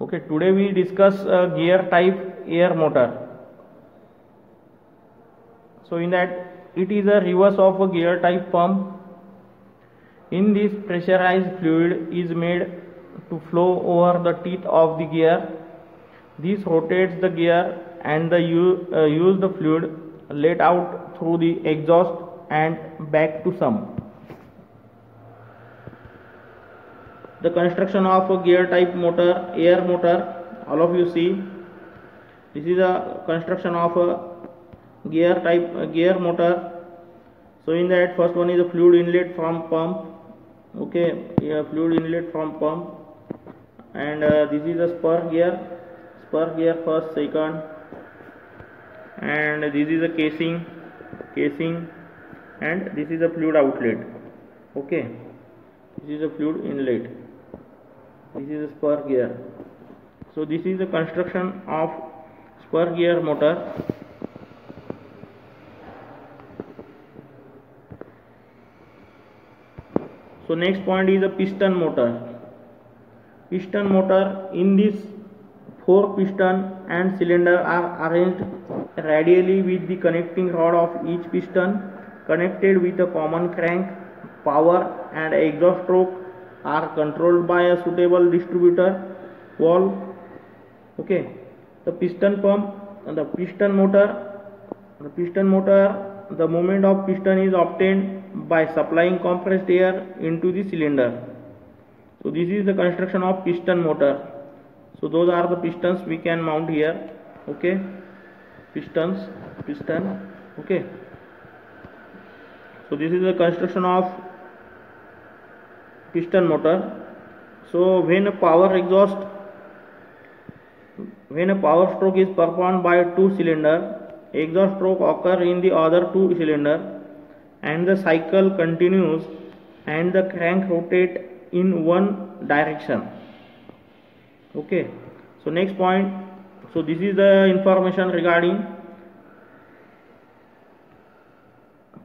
Okay, today we discuss gear type air motor. So in that it is a reverse of a gear type pump. In this, pressurized fluid is made to flow over the teeth of the gear. This rotates the gear and the used fluid let out through the exhaust and back to sump. The construction of a gear type motor, air motor, all of you see, this is a construction of a gear type gear motor. So in that, first one is a fluid inlet from pump. Okay, fluid inlet from pump, and this is a spur gear first, second, and this is a casing, and this is a fluid outlet. Okay, this is a fluid inlet, this is a spur gear. So this is the construction of spur gear motor. So next point is a piston motor. Piston motor, in this 4 piston and cylinder are arranged radially with the connecting rod of each piston connected with a common crank. Power and exhaust stroke are controlled by a suitable distributor valve. Okay, the piston pump and the piston motor, the movement of piston is obtained by supplying compressed air into the cylinder. So this is the construction of piston motor. So those are the pistons we can mount here. Okay, piston. Okay, so this is the construction of piston motor. So when a power stroke is performed by 2 cylinder, exhaust stroke occur in the other 2 cylinder, and the cycle continues and the crank rotate in one direction. Okay, so next point, so this is the information regarding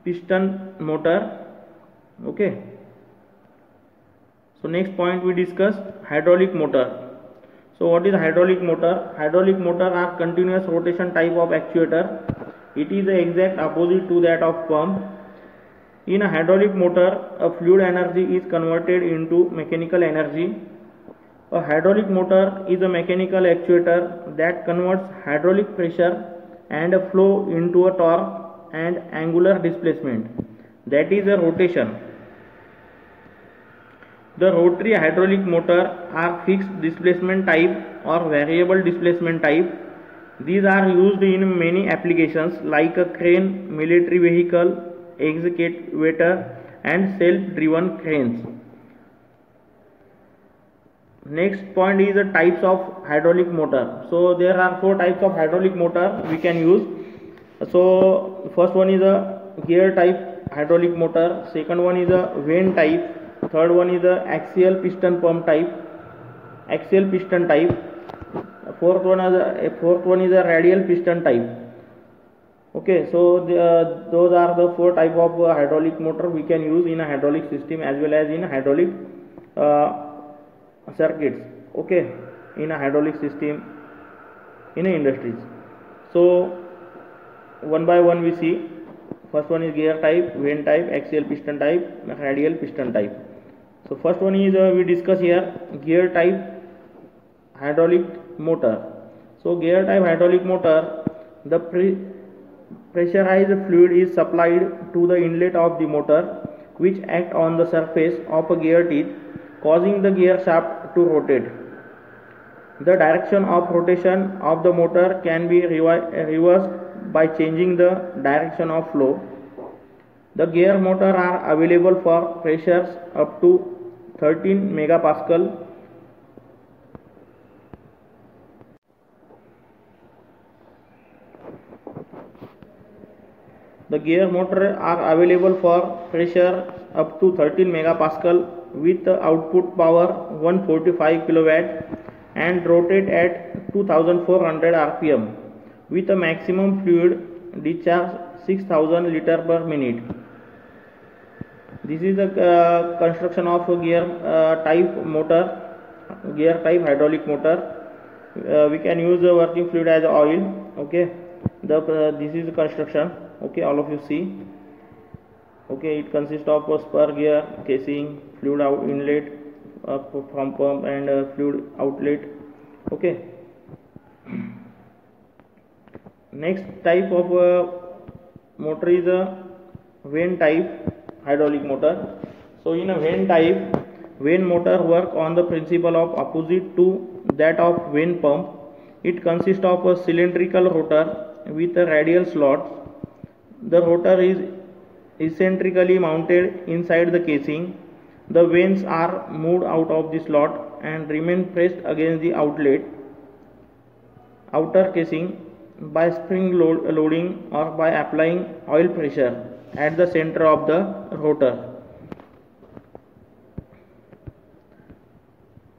piston motor. Okay, so next point we discuss hydraulic motor. So what is hydraulic motor? Hydraulic motor are continuous rotation type of actuator. It is the exact opposite to that of pump. In a hydraulic motor, a fluid energy is converted into mechanical energy. A hydraulic motor is a mechanical actuator that converts hydraulic pressure and a flow into a torque and angular displacement. That is a rotation. The rotary hydraulic motor are fixed displacement type or variable displacement type. These are used in many applications like a crane, military vehicle, excavator and self-driven cranes. Next point is the types of hydraulic motor. So there are 4 types of hydraulic motor we can use. So first one is a gear type hydraulic motor, second one is a vane type, third one is a axial piston type, fourth one is a radial piston type. Okay, so those are the 4 type of hydraulic motor we can use in a hydraulic system as well as in a hydraulic circuits. Okay, in a hydraulic system in industries. So one by one we see. First one is gear type, vane type, axial piston type, radial piston type. So first one is we discuss here gear type hydraulic motor. So gear type hydraulic motor, the pressurized fluid is supplied to the inlet of the motor, which act on the surface of a gear teeth, causing the gear shaft to rotate. The direction of rotation of the motor can be reversed by changing the direction of flow. The gear motor are available for pressures up to 13 megapascal. The gear motor are available for pressure up to 13 megapascal with output power 145 kilowatt and rotate at 2400 rpm with a maximum fluid discharge 6000 liter per minute. This is the construction of a gear type motor, gear type hydraulic motor. we can use the working fluid as oil. Okay, this is the construction. Okay, all of you see. Okay, it consists of a spur gear, casing, fluid inlet from pump, and fluid outlet. Okay. Next type of motor is a vane type hydraulic motor. So in a vane type, vane motor work on the principle of opposite to that of vane pump. It consists of a cylindrical rotor with a radial slot. The rotor is eccentrically mounted inside the casing. The vanes are moved out of the slot and remain pressed against the outer casing by spring loading or by applying oil pressure at the center of the rotor.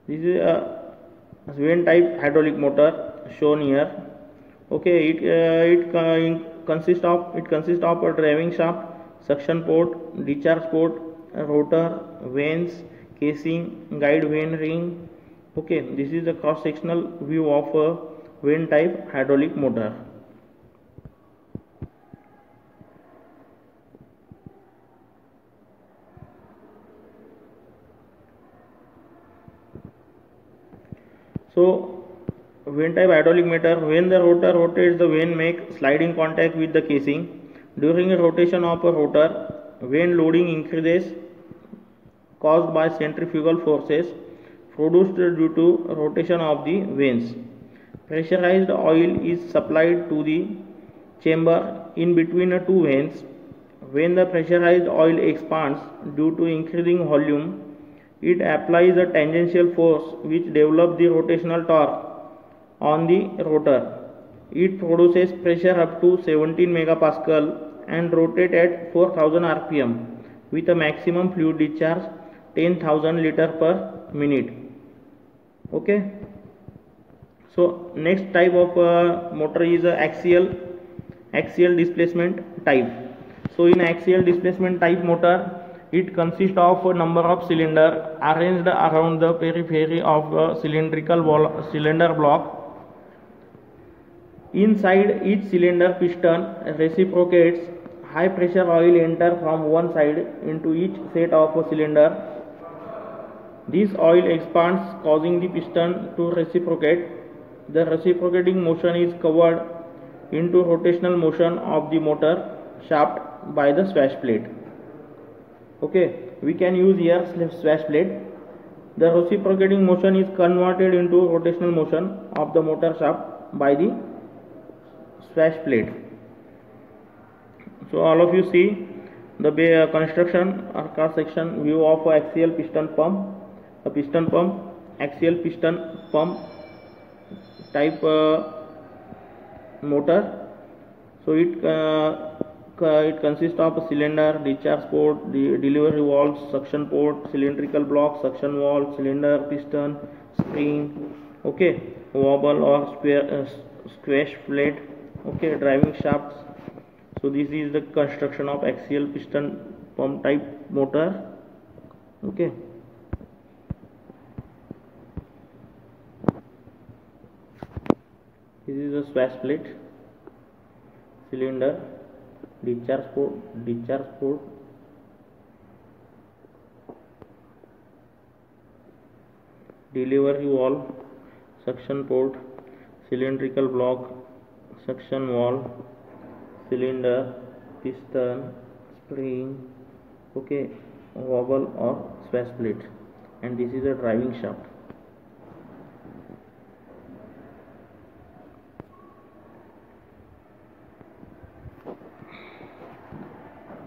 This is a vane type hydraulic motor shown here. Okay, it consists of a driving shaft, suction port, discharge port, rotor, vanes, casing, guide vane ring. Okay, this is the cross sectional view of a vane type hydraulic motor. So vane type hydraulic motor, when the rotor rotates, the vane makes sliding contact with the casing. During a rotation of a rotor, vane loading increases caused by centrifugal forces produced due to rotation of the vanes. Pressurized oil is supplied to the chamber in between the two vanes. When the pressurized oil expands due to increasing volume, it applies a tangential force which develops the rotational torque on the rotor. It produces pressure up to 17 megapascal and rotate at 4000 rpm with a maximum fluid discharge 10,000 liter per minute. Okay. So next type of motor is axial displacement type. So in axial displacement type motor, it consists of a number of cylinders arranged around the periphery of a cylindrical cylinder block. Inside each cylinder piston reciprocates. High pressure oil enters from one side into each set of a cylinder. This oil expands, causing the piston to reciprocate. The reciprocating motion is covered into rotational motion of the motor shaft by the swash plate. Okay, we can use here swash plate. The reciprocating motion is converted into rotational motion of the motor shaft by the swash plate. So all of you see the construction or cross section view of axial piston pump, a piston pump, axial piston pump type motor. So it consists of a cylinder, discharge port, delivery valve, suction port, cylindrical block, suction valve, cylinder, piston, spring, okay, wobble or squash plate, okay, driving shafts. So this is the construction of axial piston pump type motor. Okay. This is a swash plate, cylinder, discharge port, delivery valve, suction port, cylindrical block, suction valve, cylinder, piston, spring, okay, wobble or swash plate, and this is a driving shaft.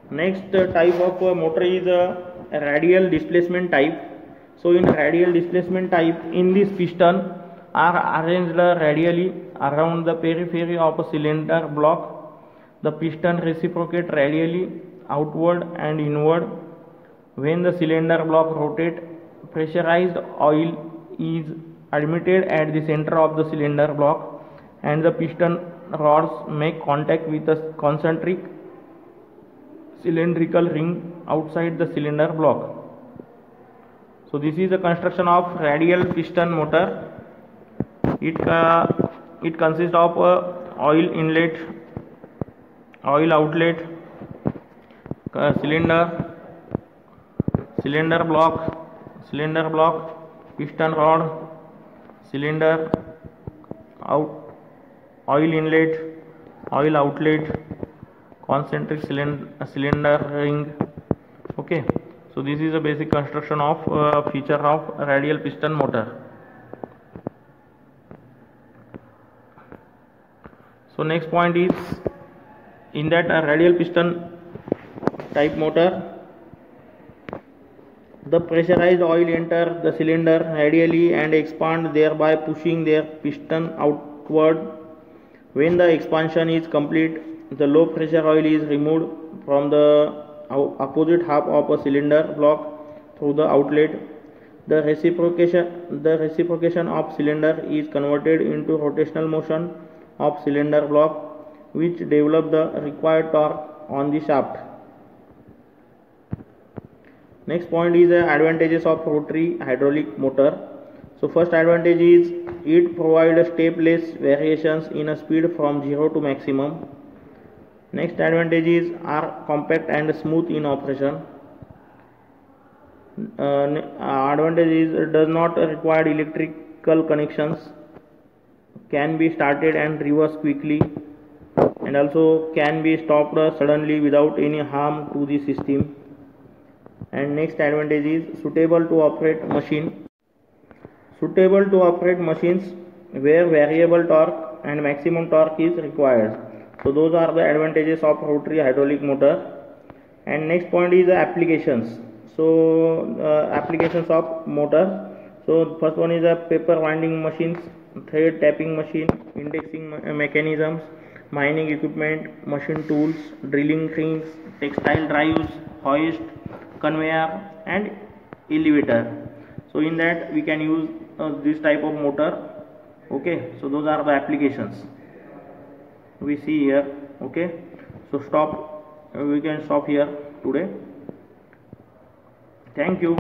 Next type of motor is a radial displacement type. So in radial displacement type, in this piston are arranged radially around the periphery of a cylinder block. The piston reciprocates radially outward and inward. When the cylinder block rotates, pressurized oil is admitted at the center of the cylinder block, and the piston rods make contact with a concentric cylindrical ring outside the cylinder block. So this is the construction of radial piston motor. It consists of oil inlet, oil outlet, cylinder block, piston rod, cylinder out, oil inlet, oil outlet, concentric cylinder ring. Okay, so this is a basic construction of feature of radial piston motor. So next point is, in that radial piston type motor, the pressurized oil enter the cylinder radially and expand, thereby pushing their piston outward. When the expansion is complete, the low pressure oil is removed from the opposite half of a cylinder block through the outlet. The reciprocation of cylinder is converted into rotational motion of cylinder block, which develop the required torque on the shaft. Next point is the advantages of rotary hydraulic motor. So first advantage is it provides step-less variations in a speed from 0 to maximum. Next advantages are compact and smooth in operation. Advantage is it does not require electrical connections, can be started and reversed quickly, and also can be stopped suddenly without any harm to the system. And next advantage is suitable to operate machines where variable torque and maximum torque is required. So those are the advantages of rotary hydraulic motor. And next point is the applications. So applications of motor. So first one is a paper winding machines, thread tapping machine, indexing mechanisms, mining equipment, machine tools, drilling rings, textile drives, hoist, conveyor and elevator. So in that we can use this type of motor. Okay, so those are the applications we see here. Okay, so we can stop here today. Thank you.